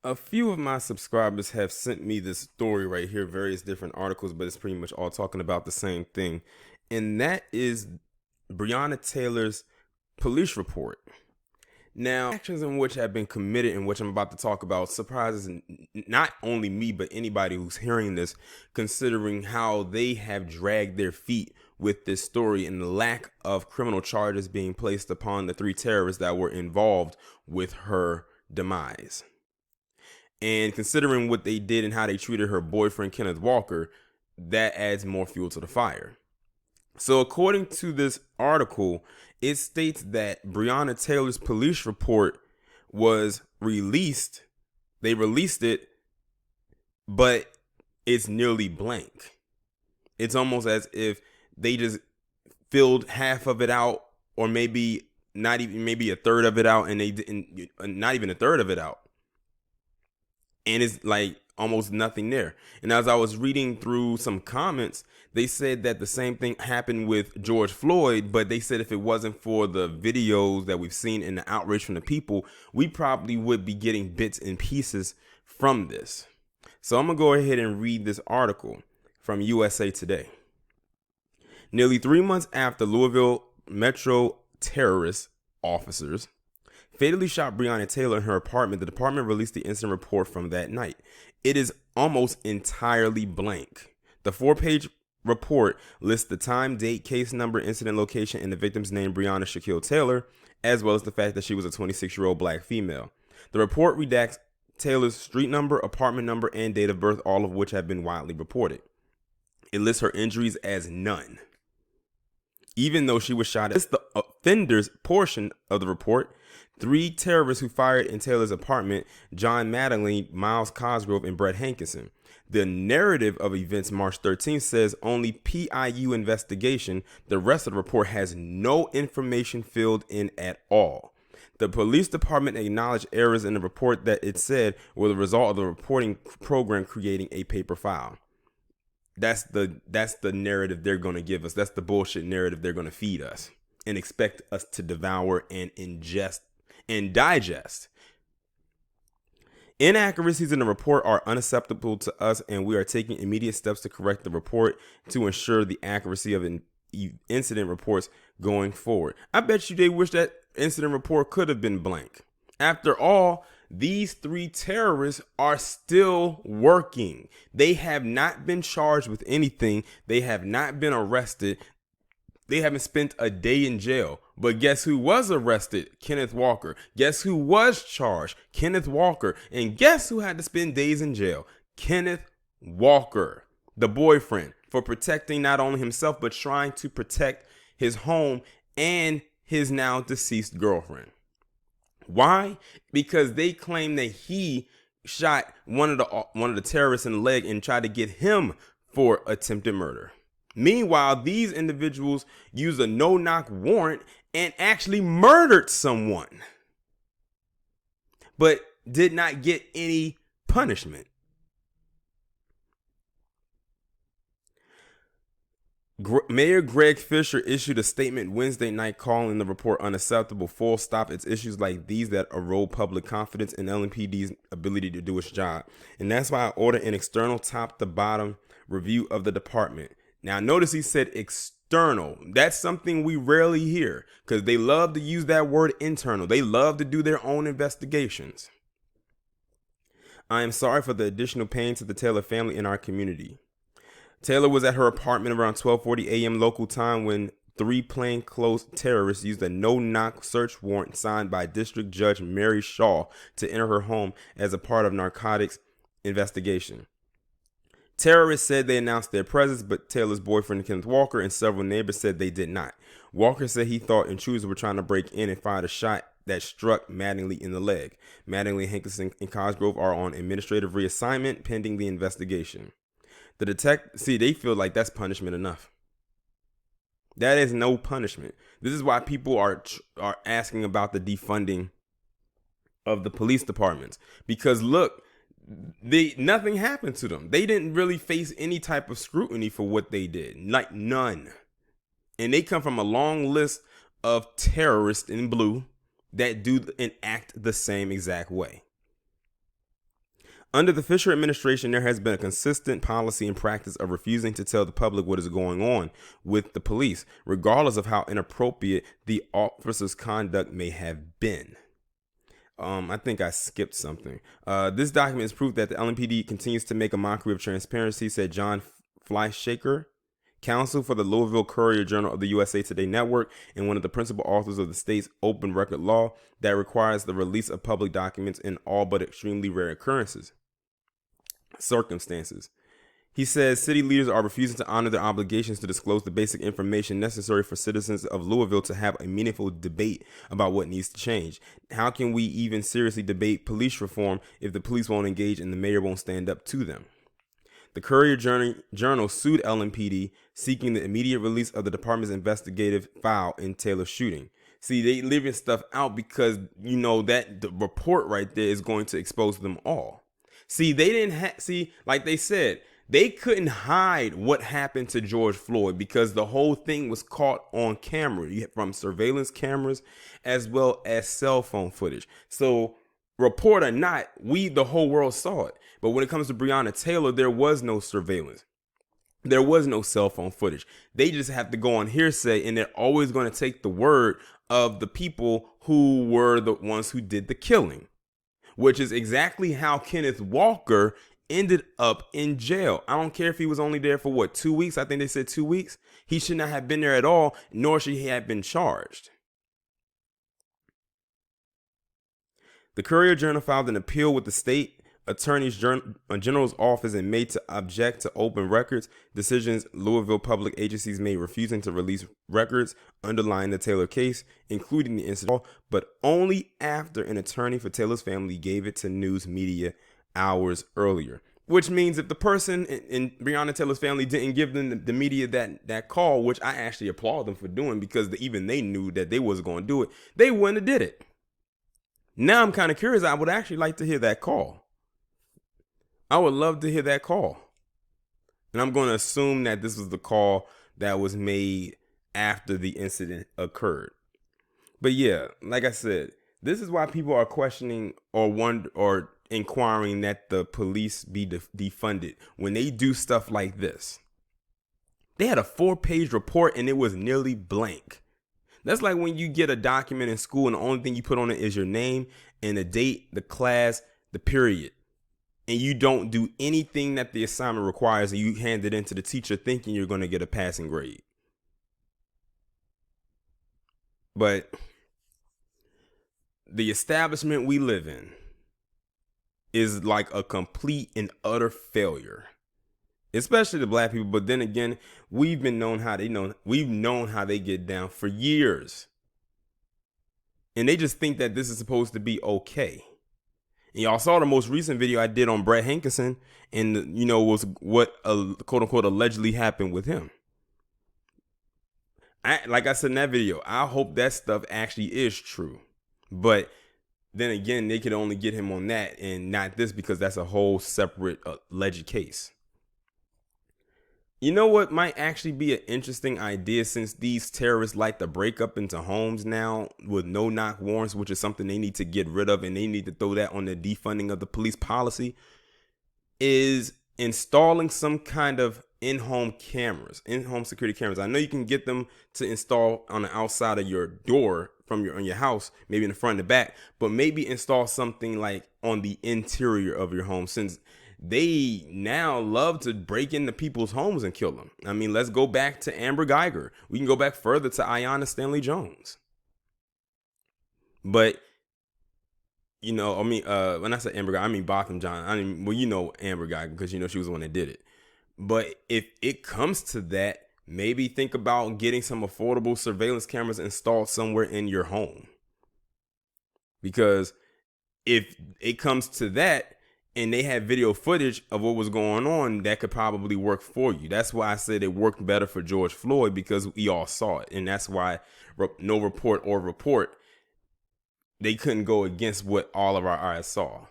A few of my subscribers have sent me this story right here, various different articles, but it's pretty much all talking about the same thing. And that is Breonna Taylor's police report. Now, actions in which have been committed, in which I'm about to talk about, surprises not only me, but anybody who's hearing this, considering how they have dragged their feet with this story and the lack of criminal charges being placed upon the three terrorists that were involved with her demise. And considering what they did and how they treated her boyfriend, Kenneth Walker, that adds more fuel to the fire. So according to this article, it states that Breonna Taylor's police report was released. They released it, but it's nearly blank. It's almost as if they just filled half of it out, or maybe not even, maybe a third of it out, and they didn't, not even a third of it out. And it's like almost nothing there. And as I was reading through some comments, they said that the same thing happened with George Floyd, but they said if it wasn't for the videos that we've seen and the outrage from the people, we probably would be getting bits and pieces from this. So I'm going to go ahead and read this article from USA Today. Nearly 3 months after Louisville Metro terrorist officers fatally shot Breonna Taylor in her apartment, the department released the incident report from that night. It is almost entirely blank. The 4-page report lists the time, date, case number, incident location, and the victim's name, Breonna Shaquille Taylor, as well as the fact that she was a 26-year-old black female. The report redacts Taylor's street number, apartment number, and date of birth, all of which have been widely reported. It lists her injuries as none. Even though she was shot at the offenders portion of the report, 3 terrorists who fired in Taylor's apartment, John Mattingly, Miles Cosgrove, and Brett Hankinson. The narrative of events March 13th says only PIU investigation. The rest of the report has no information filled in at all. The police department acknowledged errors in the report that it said were the result of the reporting program creating a paper file. That's the narrative they're going to give us. That's the bullshit narrative they're going to feed us and expect us to devour and ingest and digest. Inaccuracies in the report are unacceptable to us, and we are taking immediate steps to correct the report to ensure the accuracy of incident reports going forward. I bet you they wish that incident report could have been blank. After all, these 3 terrorists are still working. They have not been charged with anything. They have not been arrested. They haven't spent a day in jail. But guess who was arrested? Kenneth Walker. Guess who was charged? Kenneth Walker. And guess who had to spend days in jail? Kenneth Walker, the boyfriend, for protecting not only himself, but trying to protect his home and his now deceased girlfriend. Why? Because they claim that he shot one of the terrorists in the leg and tried to get him for attempted murder. Meanwhile, these individuals used a no-knock warrant and actually murdered someone, but did not get any punishment. Mayor Greg Fisher issued a statement Wednesday night calling the report unacceptable. Full stop. It's issues like these that erode public confidence in LMPD's ability to do its job. And that's why I ordered an external top to bottom review of the department. Now, notice he said external. That's something we rarely hear because they love to use that word internal. They love to do their own investigations. I am sorry for the additional pain to the Taylor family and our community. Taylor was at her apartment around 12:40 a.m. local time when 3 plainclothes terrorists used a no-knock search warrant signed by District Judge Mary Shaw to enter her home as a part of narcotics investigation. Terrorists said they announced their presence, but Taylor's boyfriend, Kenneth Walker, and several neighbors said they did not. Walker said he thought intruders were trying to break in and fired a shot that struck Mattingly in the leg. Mattingly, Hankinson, and Cosgrove are on administrative reassignment pending the investigation. The they feel like that's punishment enough. That is no punishment. This is why people are asking about the defunding of the police departments. Because look, nothing happened to them. They didn't really face any type of scrutiny for what they did. Like none. And they come from a long list of terrorists in blue that do and act the same exact way. Under the Fisher administration, there has been a consistent policy and practice of refusing to tell the public what is going on with the police, regardless of how inappropriate the officer's conduct may have been. I think I skipped something. This document is proof that the LMPD continues to make a mockery of transparency, said John Fleischaker, counsel for the Louisville Courier-Journal of the USA Today Network and one of the principal authors of the state's open record law that requires the release of public documents in all but extremely rare circumstances. He says city leaders are refusing to honor their obligations to disclose the basic information necessary for citizens of Louisville to have a meaningful debate about what needs to change. How can we even seriously debate police reform if the police won't engage and the mayor won't stand up to them? The Courier-Journal sued LMPD, seeking the immediate release of the department's investigative file in Taylor's shooting. See, they leaving stuff out because, that the report right there is going to expose them all. See, they didn't like they said, they couldn't hide what happened to George Floyd because the whole thing was caught on camera from surveillance cameras as well as cell phone footage. So report or not, the whole world saw it. But when it comes to Breonna Taylor, there was no surveillance. There was no cell phone footage. They just have to go on hearsay, and they're always going to take the word of the people who were the ones who did the killing, which is exactly how Kenneth Walker ended up in jail. I don't care if he was only there for 2 weeks. I think they said 2 weeks. He should not have been there at all, nor should he have been charged. The Courier-Journal filed an appeal with the state Attorney General's office in May to object to open records decisions Louisville public agencies made refusing to release records underlying the Taylor case, including the incident, but only after an attorney for Taylor's family gave it to news media hours earlier. Which means if the person in Breonna Taylor's family didn't give them the media that call, which I actually applaud them for doing because even they knew that they wasn't going to do it, they wouldn't have did it. Now I'm kind of curious. I would actually like to hear that call. I would love to hear that call. And I'm going to assume that this was the call that was made after the incident occurred. But yeah, like I said, this is why people are questioning or inquiring that the police be defunded when they do stuff like this. They had a 4-page report and it was nearly blank. That's like when you get a document in school and the only thing you put on it is your name and the date, the class, the period. And you don't do anything that the assignment requires and you hand it in to the teacher thinking you're going to get a passing grade. But the establishment we live in is like a complete and utter failure, especially the black people. But then again, we've known how they get down for years. And they just think that this is supposed to be okay. And y'all saw the most recent video I did on Brett Hankerson and, was what quote unquote allegedly happened with him. Like I said in that video, I hope that stuff actually is true. But then again, they could only get him on that and not this because that's a whole separate alleged case. You know what might actually be an interesting idea since these terrorists like to break up into homes now with no knock warrants, which is something they need to get rid of and they need to throw that on the defunding of the police policy, is installing some kind of in-home security cameras. I know you can get them to install on the outside of your door from your house, maybe in the front and the back, but maybe install something like on the interior of your home since they now love to break into people's homes and kill them. I mean, let's go back to Amber Geiger. We can go back further to Ayanna Stanley Jones. But, when I say Amber Geiger, I mean Botham John. Amber Geiger because, she was the one that did it. But if it comes to that, maybe think about getting some affordable surveillance cameras installed somewhere in your home. Because if it comes to that, and they had video footage of what was going on, that could probably work for you. That's why I said it worked better for George Floyd because we all saw it. And that's why no report, they couldn't go against what all of our eyes saw.